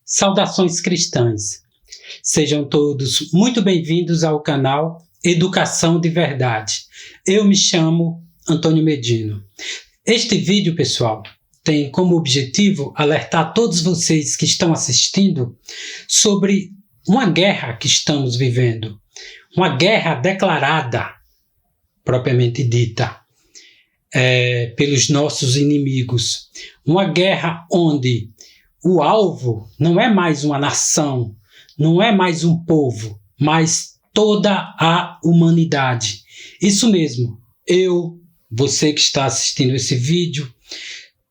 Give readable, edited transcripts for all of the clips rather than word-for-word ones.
Saudações cristãs. Sejam todos muito bem-vindos ao canal Educação de Verdade. Eu me chamo Antônio Medino. Este vídeo, pessoal, tem como objetivo alertar todos vocês que estão assistindo sobre uma guerra que estamos vivendo. Uma guerra declarada, propriamente dita, pelos nossos inimigos. Uma guerra onde o alvo não é mais uma nação, não é mais um povo, mas toda a humanidade. Isso mesmo, você que está assistindo esse vídeo,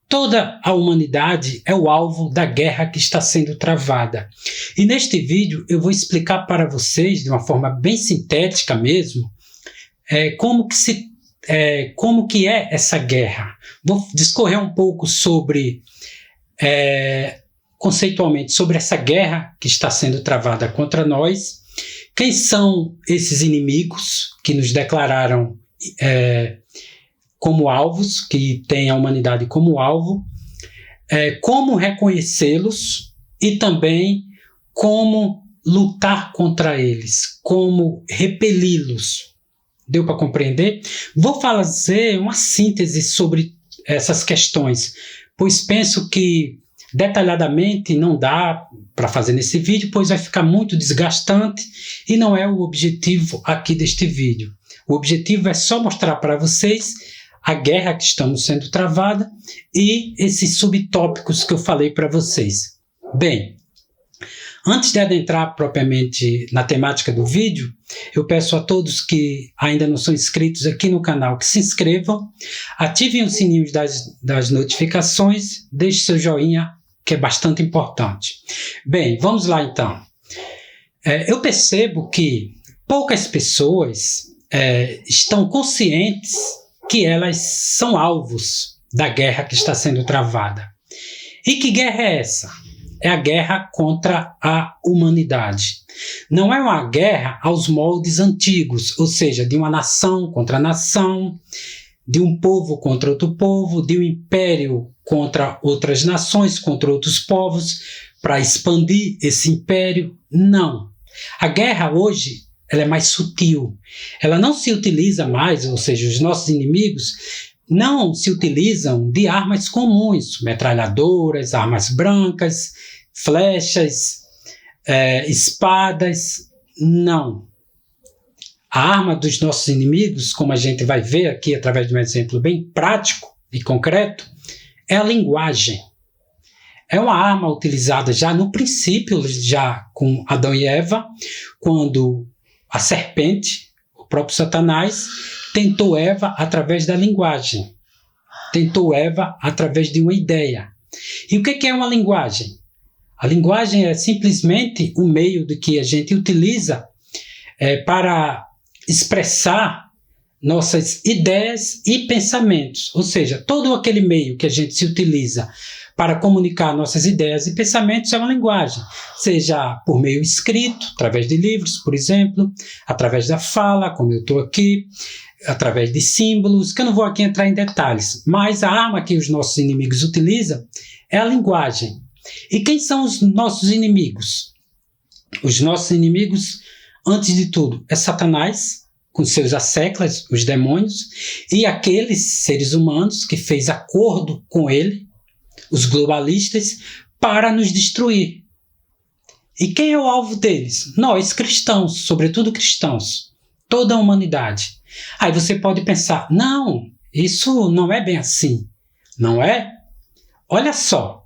toda a humanidade é o alvo da guerra que está sendo travada. E neste vídeo eu vou explicar para vocês, de uma forma bem sintética mesmo, como que é essa guerra. Vou discorrer um pouco conceitualmente sobre essa guerra que está sendo travada contra nós, quem são esses inimigos que nos declararam como alvos, que têm a humanidade como alvo, como reconhecê-los e também como lutar contra eles, como repeli-los. Deu para compreender? Vou fazer uma síntese sobre essas questões, pois penso que detalhadamente não dá para fazer nesse vídeo, pois vai ficar muito desgastante e não é o objetivo aqui deste vídeo. O objetivo é só mostrar para vocês a guerra que estamos sendo travada e esses subtópicos que eu falei para vocês. Bem, antes de adentrar propriamente na temática do vídeo, eu peço a todos que ainda não são inscritos aqui no canal que se inscrevam, ativem o sininho das notificações, deixe seu joinha, que é bastante importante. Bem, vamos lá então. Eu percebo que poucas pessoas estão conscientes que elas são alvos da guerra que está sendo travada. E que guerra é essa? É a guerra contra a humanidade. Não é uma guerra aos moldes antigos, ou seja, de uma nação contra nação, de um povo contra outro povo, de um império contra outras nações, contra outros povos, para expandir esse império. Não. A guerra hoje ela é mais sutil. Ela não se utiliza mais, ou seja, os nossos inimigos não se utilizam de armas comuns, metralhadoras, armas brancas, flechas, espadas. Não. A arma dos nossos inimigos, como a gente vai ver aqui através de um exemplo bem prático e concreto, é a linguagem. É uma arma utilizada já no princípio, já com Adão e Eva, quando a serpente, o próprio Satanás, tentou Eva através da linguagem. Tentou Eva através de uma ideia. E o que é uma linguagem? A linguagem é simplesmente um meio de que a gente utiliza para expressar nossas ideias e pensamentos. Ou seja, todo aquele meio que a gente se utiliza para comunicar nossas ideias e pensamentos é uma linguagem. Seja por meio escrito, através de livros, por exemplo, através da fala, como eu estou aqui, através de símbolos, que eu não vou aqui entrar em detalhes. Mas a arma que os nossos inimigos utilizam é a linguagem. E quem são os nossos inimigos? Os nossos inimigos, antes de tudo, é Satanás, com seus asseclas, os demônios, e aqueles seres humanos que fez acordo com ele, os globalistas, para nos destruir. E quem é o alvo deles? Nós, cristãos, sobretudo cristãos, toda a humanidade. Aí você pode pensar, não, isso não é bem assim, não é? Olha só,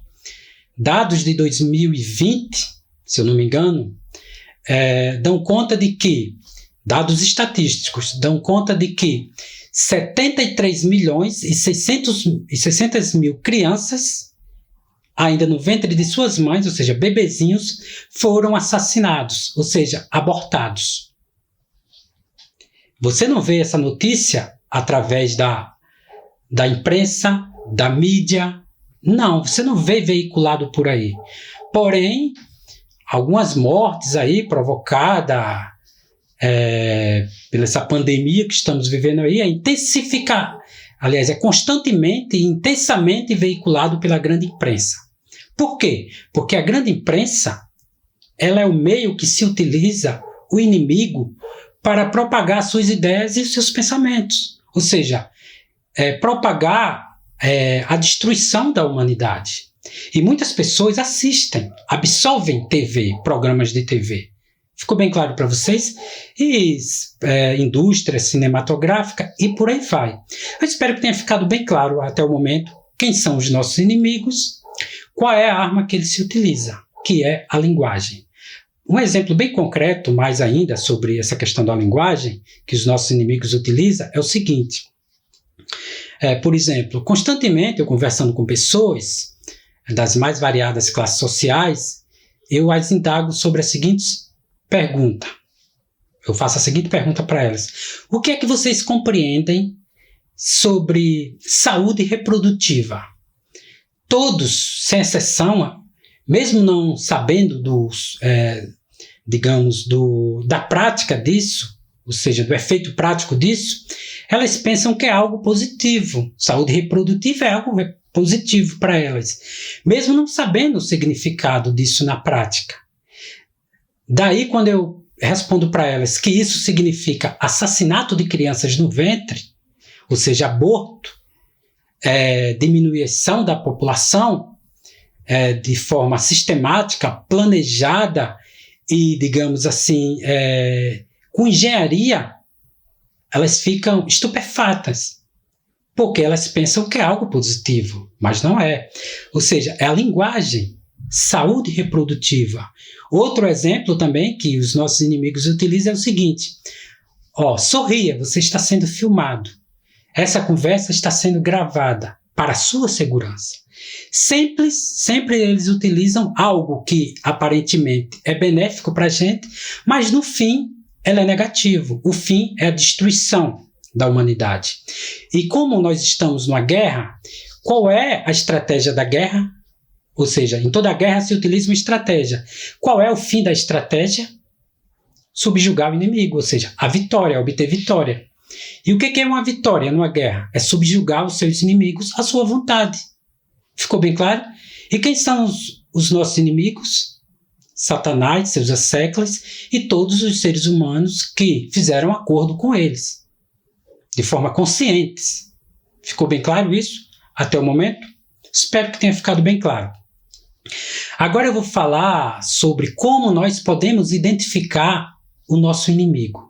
dados de 2020, se eu não me engano, dão conta de que, dados estatísticos, dão conta de que 73 milhões e 600 mil crianças, ainda no ventre de suas mães, ou seja, bebezinhos, foram assassinados, ou seja, abortados. Você não vê essa notícia através da imprensa, da mídia? Não, você não vê veiculado por aí. Porém, algumas mortes aí provocadas pela essa pandemia que estamos vivendo aí, é constantemente e intensamente veiculado pela grande imprensa. Por quê? Porque a grande imprensa, ela é o meio que se utiliza o inimigo para propagar suas ideias e os seus pensamentos. Ou seja, propagar a destruição da humanidade. E muitas pessoas assistem, absorvem TV, programas de TV. Ficou bem claro para vocês? E indústria cinematográfica e por aí vai. Eu espero que tenha ficado bem claro até o momento quem são os nossos inimigos, qual é a arma que ele se utiliza, que é a linguagem. Um exemplo bem concreto, mais ainda, sobre essa questão da linguagem que os nossos inimigos utilizam é o seguinte. Por exemplo, constantemente eu conversando com pessoas das mais variadas classes sociais, eu as indago sobre a seguinte pergunta. Eu faço a seguinte pergunta para elas. O que é que vocês compreendem sobre saúde reprodutiva? Todos, sem exceção, mesmo não sabendo da prática disso, ou seja, do efeito prático disso, elas pensam que é algo positivo. Saúde reprodutiva é algo positivo para elas, mesmo não sabendo o significado disso na prática. Daí, quando eu respondo para elas que isso significa assassinato de crianças no ventre, ou seja, aborto, diminuição da população de forma sistemática, planejada e, digamos assim, com engenharia, elas ficam estupefatas, porque elas pensam que é algo positivo, mas não é. Ou seja, é a linguagem, saúde reprodutiva. Outro exemplo também que os nossos inimigos utilizam é o seguinte: sorria, você está sendo filmado. Essa conversa está sendo gravada para a sua segurança. Sempre eles utilizam algo que aparentemente é benéfico para a gente, mas no fim ela é negativo. O fim é a destruição da humanidade. E como nós estamos numa guerra, qual é a estratégia da guerra? Ou seja, em toda guerra se utiliza uma estratégia. Qual é o fim da estratégia? Subjugar o inimigo, ou seja, a vitória, obter vitória. E o que é uma vitória numa guerra? É subjugar os seus inimigos à sua vontade. Ficou bem claro? E quem são os nossos inimigos? Satanás, seus asseclas e todos os seres humanos que fizeram acordo com eles, de forma consciente. Ficou bem claro isso até o momento? Espero que tenha ficado bem claro. Agora eu vou falar sobre como nós podemos identificar o nosso inimigo.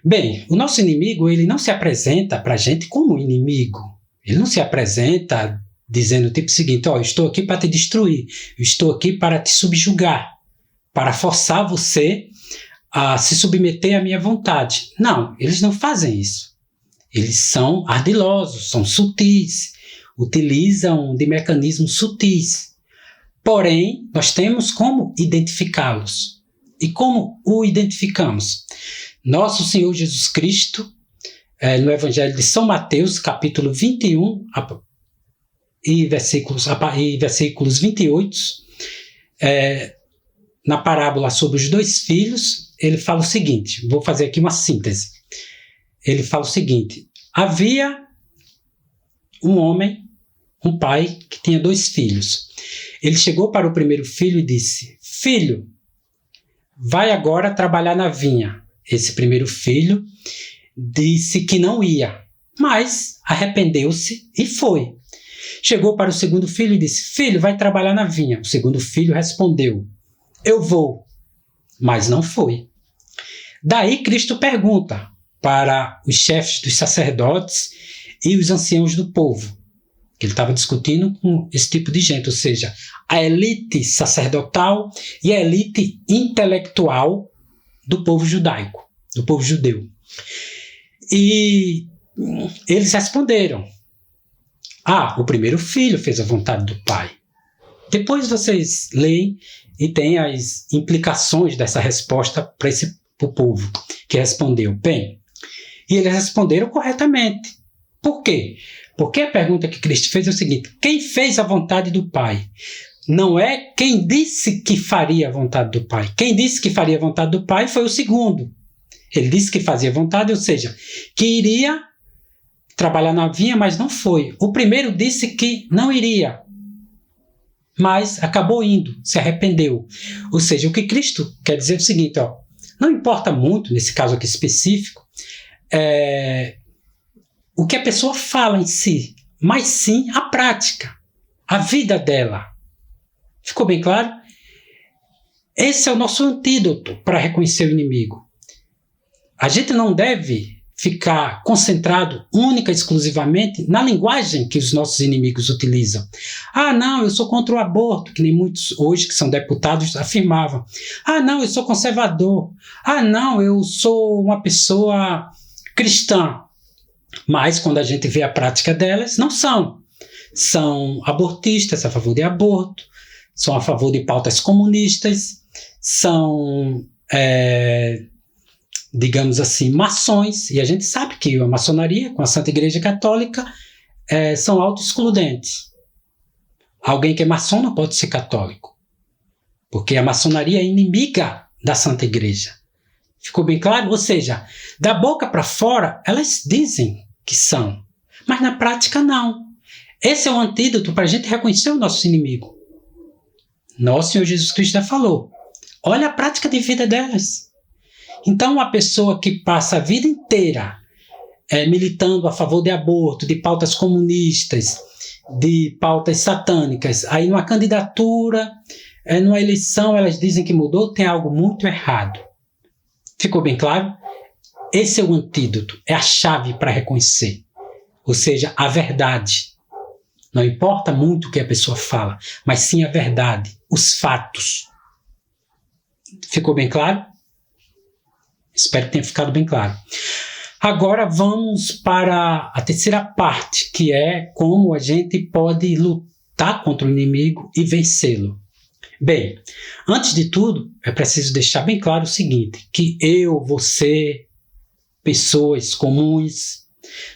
Bem, o nosso inimigo, ele não se apresenta para a gente como inimigo. Ele não se apresenta dizendo o tipo seguinte: eu estou aqui para te destruir, eu estou aqui para te subjugar, para forçar você a se submeter à minha vontade. Não, eles não fazem isso. Eles são ardilosos, são sutis, utilizam de mecanismos sutis. Porém, nós temos como identificá-los. E como o identificamos? Nosso Senhor Jesus Cristo, no Evangelho de São Mateus, capítulo 21, e versículos 28, na parábola sobre os 2 filhos, ele fala o seguinte, vou fazer aqui uma síntese. Ele fala o seguinte: havia um homem, um pai, que tinha 2 filhos. Ele chegou para o primeiro filho e disse: filho, vai agora trabalhar na vinha. Esse primeiro filho disse que não ia, mas arrependeu-se e foi. Chegou para o segundo filho e disse: filho, vai trabalhar na vinha. O segundo filho respondeu: eu vou, mas não foi. Daí Cristo pergunta para os chefes dos sacerdotes e os anciãos do povo, que ele estava discutindo com esse tipo de gente, ou seja, a elite sacerdotal e a elite intelectual do povo judaico, do povo judeu. E eles responderam: o primeiro filho fez a vontade do pai. Depois vocês leem e tem as implicações dessa resposta para o povo que respondeu. Bem, e eles responderam corretamente. Por quê? Porque a pergunta que Cristo fez é o seguinte: quem fez a vontade do pai? Não é quem disse que faria a vontade do pai. Quem disse que faria a vontade do pai foi o segundo. Ele disse que fazia a vontade, ou seja, que iria trabalhar na vinha, mas não foi. O primeiro disse que não iria. mas acabou indo, se arrependeu. Ou seja, o que Cristo quer dizer é o seguinte, não importa muito, nesse caso aqui específico, o que a pessoa fala em si, mas sim a prática, a vida dela. Ficou bem claro? Esse é o nosso antídoto para reconhecer o inimigo. A gente não deve ficar concentrado única e exclusivamente na linguagem que os nossos inimigos utilizam. Não, eu sou contra o aborto, que nem muitos hoje que são deputados afirmavam. Não, eu sou conservador. Não, eu sou uma pessoa cristã. Mas quando a gente vê a prática delas, não são. São abortistas, a favor de aborto, são a favor de pautas comunistas, são, digamos assim, maçons, e a gente sabe que a maçonaria, com a Santa Igreja Católica, são autoexcludentes. Alguém que é maçom não pode ser católico, porque a maçonaria é inimiga da Santa Igreja. Ficou bem claro? Ou seja, da boca para fora, elas dizem que são, mas na prática não. Esse é o antídoto para a gente reconhecer o nosso inimigo. Nosso Senhor Jesus Cristo já falou. Olha a prática de vida delas. Então, uma pessoa que passa a vida inteira militando a favor de aborto, de pautas comunistas, de pautas satânicas, aí numa candidatura, numa eleição, elas dizem que mudou, tem algo muito errado. Ficou bem claro? Esse é o antídoto, é a chave para reconhecer. Ou seja, a verdade. Não importa muito o que a pessoa fala, mas sim a verdade, os fatos. Ficou bem claro? Espero que tenha ficado bem claro. Agora vamos para a terceira parte, que é como a gente pode lutar contra o inimigo e vencê-lo. Bem, antes de tudo, é preciso deixar bem claro o seguinte, que eu, você, pessoas comuns,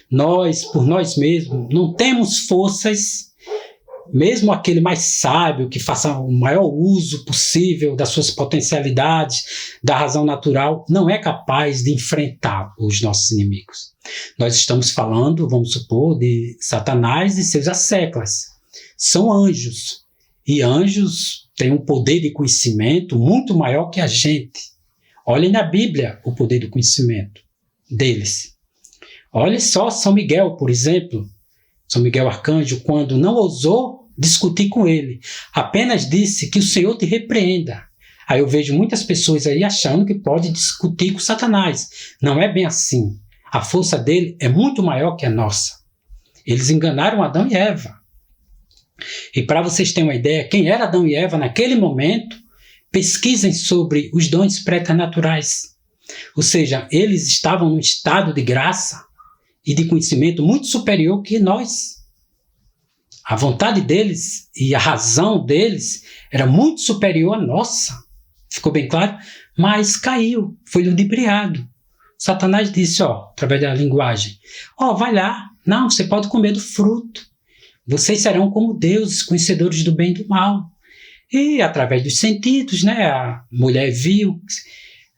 nós, por nós mesmos, não temos forças, mesmo aquele mais sábio, que faça o maior uso possível das suas potencialidades, da razão natural, não é capaz de enfrentar os nossos inimigos. Nós estamos falando, vamos supor, de Satanás e seus asseclas. São anjos, e anjos têm um poder de conhecimento muito maior que a gente. Olhem na Bíblia o poder do conhecimento deles. Olha só São Miguel, por exemplo, São Miguel Arcanjo, quando não ousou discutir com ele, apenas disse que o Senhor te repreenda. Aí eu vejo muitas pessoas aí achando que pode discutir com Satanás. Não é bem assim. A força dele é muito maior que a nossa. Eles enganaram Adão e Eva. E para vocês terem uma ideia, quem era Adão e Eva naquele momento, pesquisem sobre os dons preternaturais. Ou seja, eles estavam num estado de graça e de conhecimento muito superior que nós. A vontade deles e a razão deles era muito superior à nossa. Ficou bem claro? Mas caiu, foi ludibriado. Satanás disse, através da linguagem, vai lá, não, você pode comer do fruto. Vocês serão como deuses, conhecedores do bem e do mal. E através dos sentidos, a mulher viu,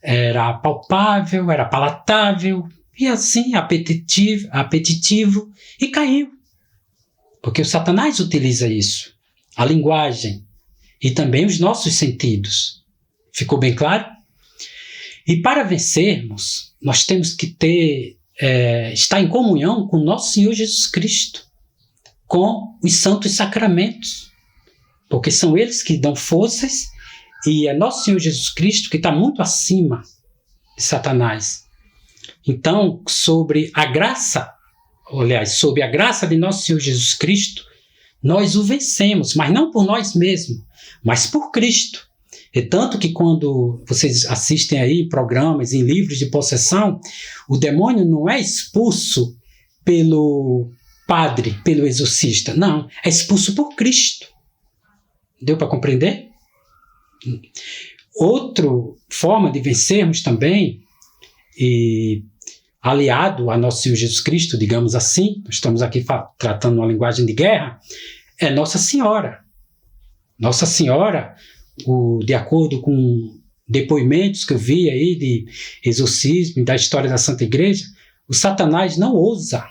era palpável, era palatável, e assim apetitivo, e caiu. Porque o Satanás utiliza isso, a linguagem, e também os nossos sentidos. Ficou bem claro? E para vencermos, nós temos que estar em comunhão com o nosso Senhor Jesus Cristo, com os santos sacramentos, porque são eles que dão forças, e é nosso Senhor Jesus Cristo que está muito acima de Satanás. Então, sobre a graça de nosso Senhor Jesus Cristo, nós o vencemos, mas não por nós mesmos, mas por Cristo. É tanto que quando vocês assistem aí programas, em livros de possessão, o demônio não é expulso pelo padre, pelo exorcista, não, é expulso por Cristo. Deu para compreender? Outra forma de vencermos também, e aliado a nosso Senhor Jesus Cristo, digamos assim, nós estamos aqui tratando uma linguagem de guerra, é Nossa Senhora. Nossa Senhora, de acordo com depoimentos que eu vi aí de exorcismo, da história da Santa Igreja, o Satanás não ousa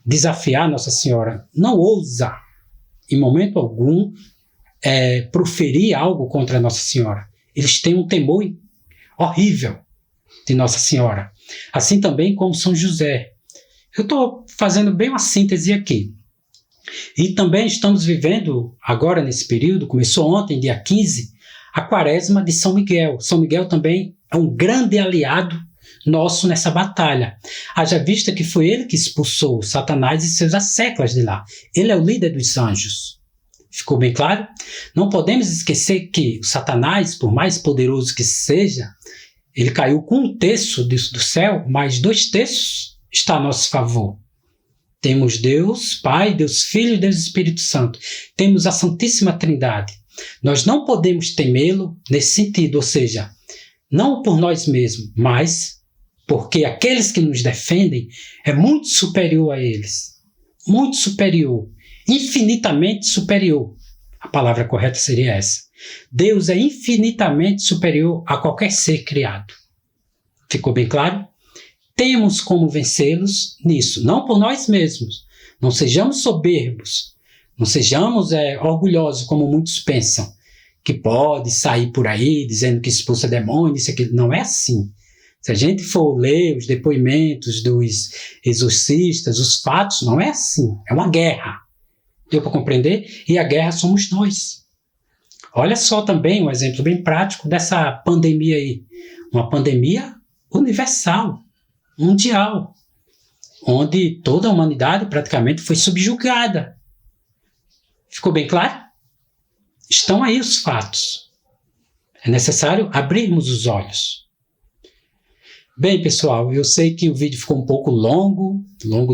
desafiar Nossa Senhora, não ousa, em momento algum, proferir algo contra Nossa Senhora. Eles têm um temor horrível de Nossa Senhora. Assim também como São José. Eu estou fazendo bem uma síntese aqui. E também estamos vivendo, agora nesse período, começou ontem, dia 15, a quaresma de São Miguel. São Miguel também é um grande aliado nosso nessa batalha. Haja vista que foi ele que expulsou Satanás e seus asseclas de lá. Ele é o líder dos anjos. Ficou bem claro? Não podemos esquecer que o Satanás, por mais poderoso que seja, ele caiu com 1/3 do céu, mas 2/3 está a nosso favor. Temos Deus Pai, Deus Filho e Deus Espírito Santo. Temos a Santíssima Trindade. Nós não podemos temê-lo nesse sentido, ou seja, não por nós mesmos, mas porque aqueles que nos defendem é muito superior a eles. Muito superior. Infinitamente superior. A palavra correta seria essa. Deus é infinitamente superior a qualquer ser criado. Ficou bem claro? Temos como vencê-los nisso, não por nós mesmos. Não sejamos soberbos, não sejamos orgulhosos, como muitos pensam, que pode sair por aí dizendo que expulsa demônios, isso aqui. Não é assim. Se a gente for ler os depoimentos dos exorcistas, os fatos, não é assim. É uma guerra. Deu para compreender? E a guerra somos nós. Olha só também um exemplo bem prático dessa pandemia aí. Uma pandemia universal, mundial, onde toda a humanidade praticamente foi subjugada. Ficou bem claro? Estão aí os fatos. É necessário abrirmos os olhos. Bem, pessoal, eu sei que o vídeo ficou um pouco longo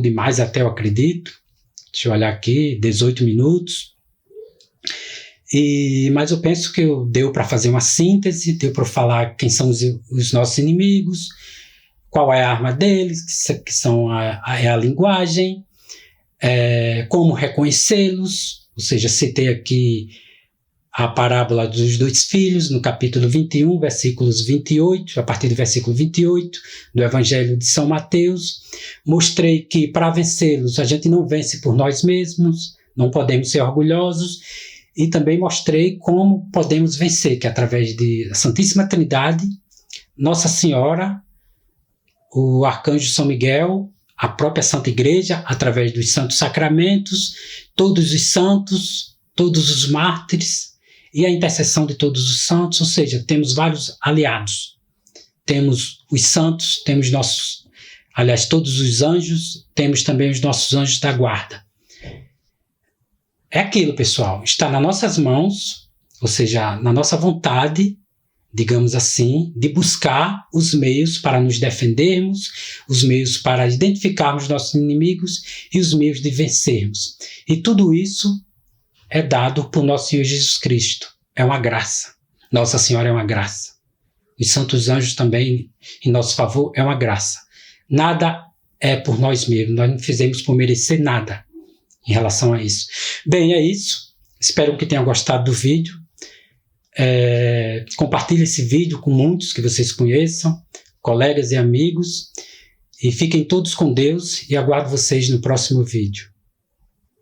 demais até, eu acredito. Deixa eu olhar aqui, 18 minutos. Mas eu penso que deu para fazer uma síntese, deu para falar quem são os nossos inimigos, qual é a arma deles, que são a linguagem, como reconhecê-los, ou seja, citei aqui a parábola dos 2 filhos, no capítulo 21, versículos 28, a partir do versículo 28, do Evangelho de São Mateus. Mostrei que para vencê-los a gente não vence por nós mesmos, não podemos ser orgulhosos, e também mostrei como podemos vencer, que é através da Santíssima Trindade, Nossa Senhora, o Arcanjo São Miguel, a própria Santa Igreja, através dos santos sacramentos, todos os santos, todos os mártires, e a intercessão de todos os santos, ou seja, temos vários aliados. Temos os santos, temos todos os anjos, temos também os nossos anjos da guarda. É aquilo, pessoal, está nas nossas mãos, ou seja, na nossa vontade, digamos assim, de buscar os meios para nos defendermos, os meios para identificarmos nossos inimigos e os meios de vencermos. E tudo isso é dado por nosso Senhor Jesus Cristo. É uma graça. Nossa Senhora é uma graça. Os santos anjos também, em nosso favor, é uma graça. Nada é por nós mesmos. Nós não fizemos por merecer nada em relação a isso. Bem, é isso. Espero que tenham gostado do vídeo. Compartilhe esse vídeo com muitos que vocês conheçam, colegas e amigos. E fiquem todos com Deus e aguardo vocês no próximo vídeo.